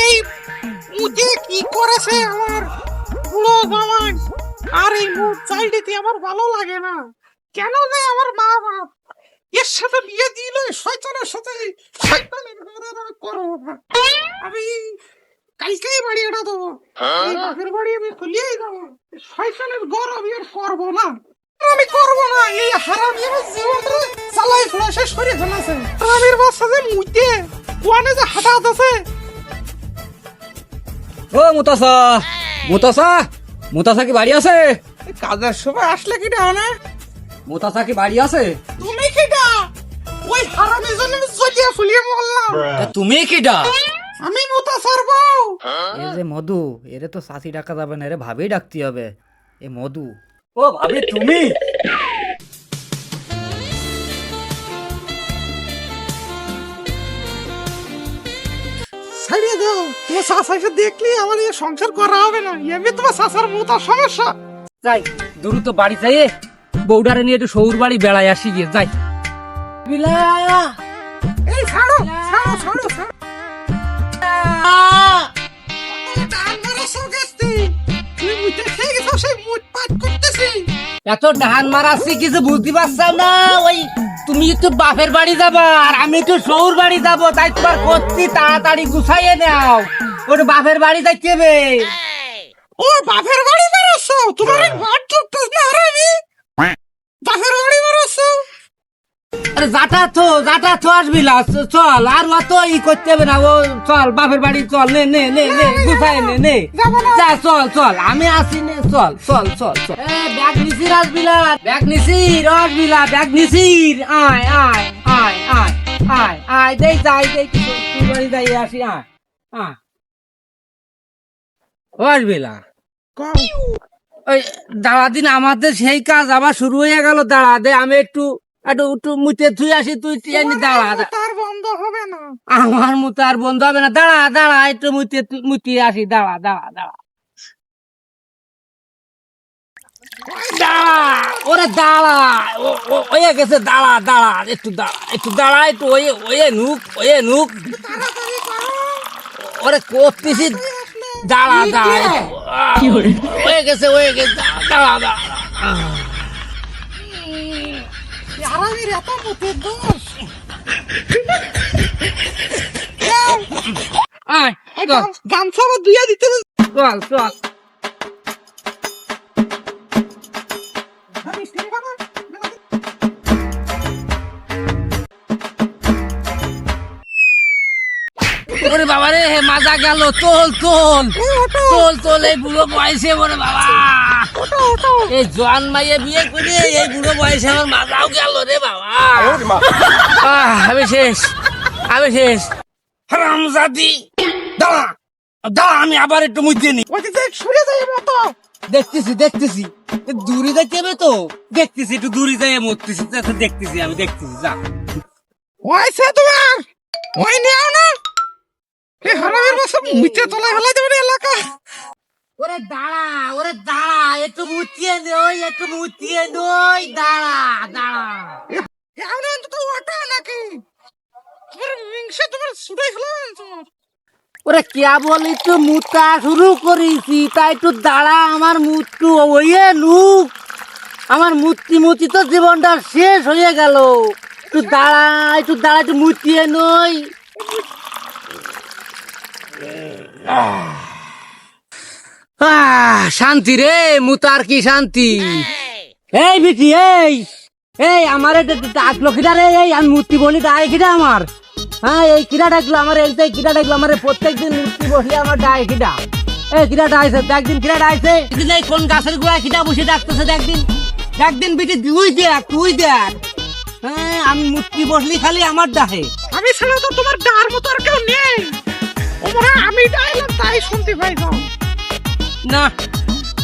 এই মুতে কি করেছে আমার বুড়ো জামাই। আর এই মুখ চাইতে আমার ভালো লাগে না। কেন যে আমার মা বাপ এর সাথে বিয়ে দিল, শয়তানের সাথে, শয়তানের ঘরে আমি করবো না। আমি কালকেই বাড়ি এটা দেবো, এই বাপের বাড়ি আমি খুলিয়েই দেবো। শয়তানের ঘর আমি আর করবো না, আমি করবো না। এই হারামি আমার জীবনটা চালাই ফেলা শেষ করে ফেলেছে। আমির বাচ্চা যে মুতে ওয়ানে যে হাঁটাত আছে। ও মুতাসা, মুতাসা, মুতাসা কি বাড়ি আছে? কাজের সময় আসলে কি না? মুতাসা কি বাড়ি আছে? তুমি কিটা? ওই হারামি জন্য জলিয়া ফুলিয়ে বললাম। তুমি কিডা? আমি মুতাসার বউ। এ যে মধু, এরে তো সাথী ডাকা যাবে না, এরে ভাবেই ডাকতে হবে। এ মধু। ও ভাবি তুমি? ছাড়িয়ে দাও, তোমার শাশাকে দেখলি আমার এই সংসার করা হবে না। এমনি তোমার শাশার মুতার সমস্যা। যাই দ্রুত বাড়ি যাই, বউডারে নিয়ে একটু সৌর বাড়ি বেড়ায় আসি গিয়ে যাই। বিলায়া এই ছাড়ো ছাড়ো ছাড়ো ছাড়ো। ডান মারা সগেস্তি, তুমি মুতে খেয়ে গেছো, সেই মুট পাট করতেছি। এত ডান মারাচ্ছি কিছু বুঝতে পারছাও না? ওই তুমি একটু বাপের বাড়ি যাবা আর আমি একটু সৌর বাড়ি যাবো, তাই তোমার করছি তাড়াতাড়ি গুছাইয়ে নাও। ওর বাপের বাড়ি যাইতে হবে। ও বাপের বাড়ি বেরোছো? তোমার এই ভাট চুপতেছ না হারামি? বাপের বাড়ি বেরোছো? আরে যাটা তো আসবি না, চল আর অত ই করতে হবে না। ও চল বাপের বাড়ি চল, নে নে নে নে গুছাই নে নে যা, চল চল আমি আসি নে, চল চল চল চল। ব্যাগ নিসির আসবিলা, ব্যাগ নিসির আসবিলা, ব্যাগ নিসির আয় আয় আয় আয় আয় আয় দেই যাই দেই তুই বাড়ি যাই আসি আয় আয় ও আসবিলা। ওই দাঁড়া দিন, আমাদের সেই কাজ আবার শুরু হয়ে গেল। দাঁড়া দে, আমি একটু একটু একটু মুতে তুই আসি, তুই দাঁড়া। তার বন্ধ হবে না, আমার মুতে আর বন্ধ হবে না। দাঁড়া দাঁড়া একটু মুতে আসি, দাঁড়া দাঁড়া দাঁড়া দাঁড়া, ওরে দাঁড়া, ওয়ে গেছে, দাঁড়া দাঁড়া একটু দাঁড়া, একটু দাঁড়া, একটু ওয়ে নুক, ওয়ে নুক, তাড়াতাড়ি করো। ওরে করতেছি, দাঁড়া দাঁড়া, হয়ে গেছে দাঁড়া দাঁড়া। হারামির এত মুতের দোষ। আয় চল গামছা আবার দুইয়া দিতে হবে। চল চল। ওরে বাবা রে, মাজা গেল, তোল তোল তোল তোল, এই বুড়ো বয়সে ওরে বাবা, এই জোয়ান মাইয়ে বিয়ে করে এই বুড়ো বয়সে আমার মাজাও গেল রে বাবা। আমি শেষ, আমি শেষ। হারামজাদি, দাঁড়া দাঁড়া, আমি আবার একটু মুইতে নি। সরে যাই মতো দেখতেছি দেখতেছি, দূরে দেখতে হবে তো, দেখতেছি একটু দূরে যাই মরতেছি, দেখতেছি আমি দেখতেছি। যা হয়েছে তোমার, ওই নেও না। এই হারামির বাসা মুতে তোলা হেলা দেবে এলাকা। ওরে দাঁড়া একটু মুতিয়ে নই, একটু মুতিয়ে নই, দাঁড়া দাঁড়া। এমন অন্তত ওটা নাকি তোমার হিংসা, তোমার ছুটাই ফেলাম তোমার। ওরে কেয়া বলি তো মুতা শুরু করেছি, তাই একটু দাঁড়া, আমার মুতু ওয়ে নুক, আমার মুতি তো জীবনটা শেষ হয়ে গেল। একটু দাঁড়া একটু মুতিয়ে নই। শান্তি রে, মুতার কি শান্তি। এই বিটি, এই আমার ডাকলো কিটা রে? এই আমি মূর্তি বলি ডাকে কিটা আমার? হ্যাঁ এই কিটা ডাকলো আমার, এই কিটা ডাকলো আমার প্রত্যেকদিন মূর্তি বসলে আমার ডাকে কিটা? এই কিটা ডাইছে, একদিন কিটা ডাইছে, একদিন এই কোন গাছের গোড়ায় কিটা বসে ডাকতেছে, একদিন বিটি তুই দেখ। হ্যাঁ আমি মূর্তি বসলি খালি আমার ডাকে। আমি ছাড়া তো তোমার ডার মতো আর কেউ নেই। ওমরা আমি ডাইলাম তাই শুনতে পাইছো না?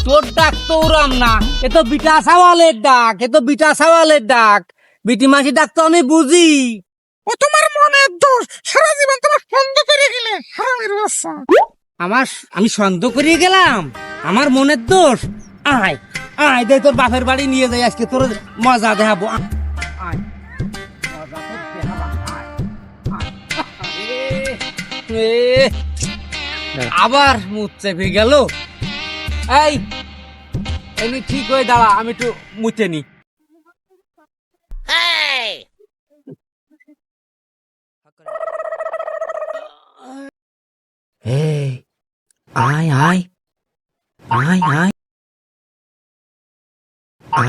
তোর ডাক তো ওরাম না, এ তো বিটা সাওয়ালের ডাক, বিটি মাসি ডাক তো আমি বুঝি। ও তোমার মনের দোষ, সারা জীবন তোমার বন্ধ করে গেলে হারামির বাচ্চা। আমি সন্দেহ করিয়ে গেলাম, আমার মনের দোষ। আয় আয় দে, তোর বাপের বাড়ি নিয়ে যাই, আজকে তোর মজা দেখাবো। আয় মজা তোর দেখাবো, আয় এ, আবার মুখ চেপে গেল। এই এমনি ঠিক হয়ে দাঁড়া, আমি একটু মুছে নি। এই আয় আয় আয় আয়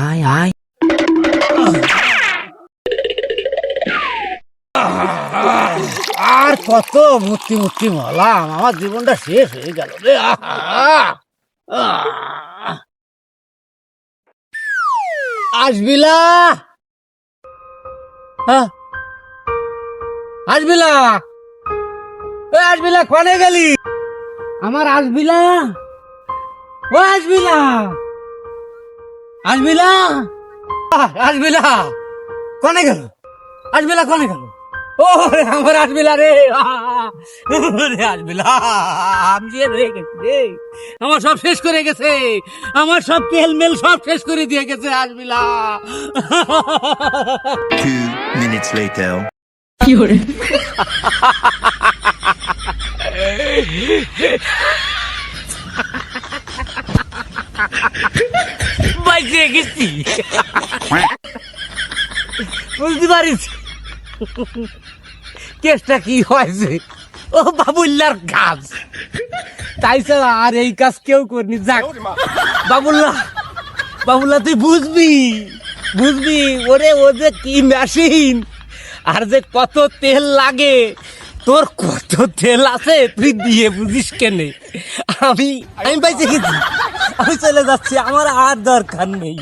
আয় আয়। আর কত মূর্তি মূর্তি মলাম, আমার জীবনটা শেষ হয়ে গেল রে। আসবিলা, আসবিলা, আসবিলা, কনে গেলি? আমার আসবিলা, ও আসবিলা, আসবিলা, আসবিলা, কনে গেল? আসবিলা কনে গেল? ও রে আমার আসবিলা রে, রে আসবিলা, আমি যে রয়ে গেছি রে, আমার সব শেষ করে গেছে, আমার সব তেল মেল সব শেষ করে দিয়ে গেছে আসবিলা। 2 minutes later. বাইরে গেছি, বুঝতে পারিস কেসটা কি হয়েছে? ও বাবুল্লার কাজ, তাই ছাড়া আর এই কাজ কেউ করিনি। যাক বাবুল্লাহ, বাবুল্লাহ তুই বুঝবি, বুঝবি ওরে, ও যে কি মেশিন, আর যে কত তেল লাগে, তোর কত তেল আছে তুই দিয়ে বুঝিস কেনে। আমি আমি বাইচে গেছি, আমি চলে যাচ্ছি, আমার আর দরকার নেই।